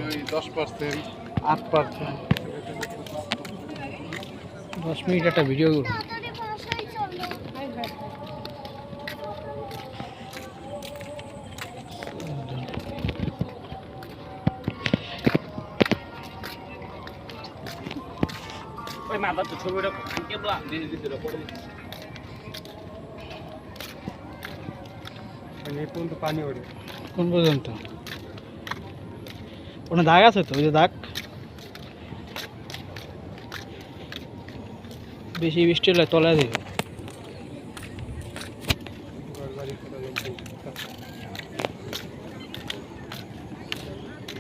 10%, 8%। 10 minute একটা video করব। ওই মাথা তো ছবিটা কেবলা দিয়ে দিছিল পড়ে এই পর্যন্ত পানি ওঠে। কোন পর্যন্ত? কোনো দাগ আছে তো? ওই যে দাগ, বেশি বৃষ্টি হলে তলায় দিবে।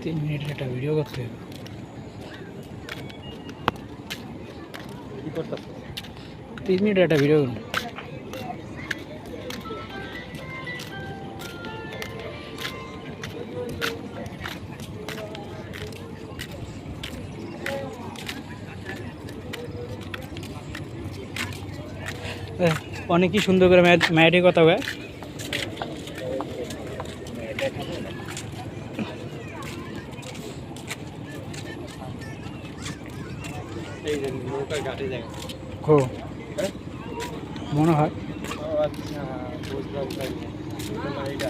3 মিনিট একটা ভিডিও করতে হবে। কি করতেছ? 3 মিনিট একটা ভিডিও করতে। অনেকই সুন্দর করে ম্যাটের কথা হয়। এই যে নৌকার ঘাটে যায়। ও মনে হয়। আচ্ছা, বুঝলাম তাই। এটা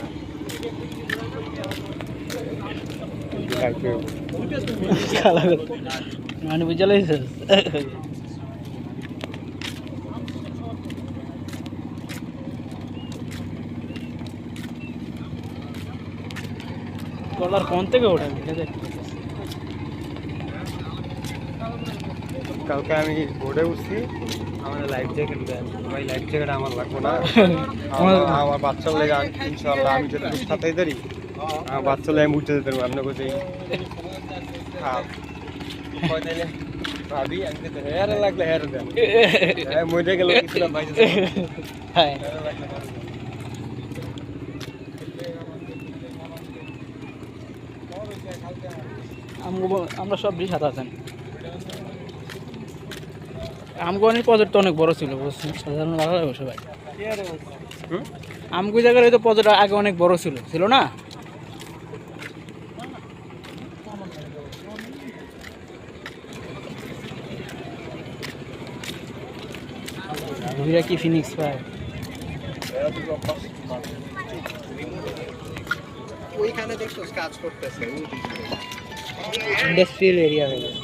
মানে বুঝে লাগছে। কলার কোন থেকে ওঠে? কালকে আমি বোর্ডে উঠছি, আমার লাইফ জ্যাকেট দেন ভাই। লাইফ জ্যাকেট আমার লাগবে না। আমার বাচ্চা লেগে ইনশাল্লাহ আমি যদি সাথেই ধরি আমার বাচ্চা লেগে আমি উঠতে যেতে পারবো। আপনার কাছে ভাবি আমি হেয়ারে লাগলে হেয়ারে দেন। হ্যাঁ মরে গেল কিছুলাম ভাই। হ্যাঁ আমরা সব বেশি সাঁতার জানি। আমগোয়ানির পজেট তো অনেক বড় ছিল, বুঝছেন? সাধারণ ভালো লাগে সবাই। আমগো জায়গার হয়তো পজেট আগে অনেক বড় ছিল, ছিল না? কি ফিনিক্স পায় ওইখানে দেখছো কাজ করতেছে ইন্ডাস্ট্রিয়াল এরিয়া হয়ে গেছে।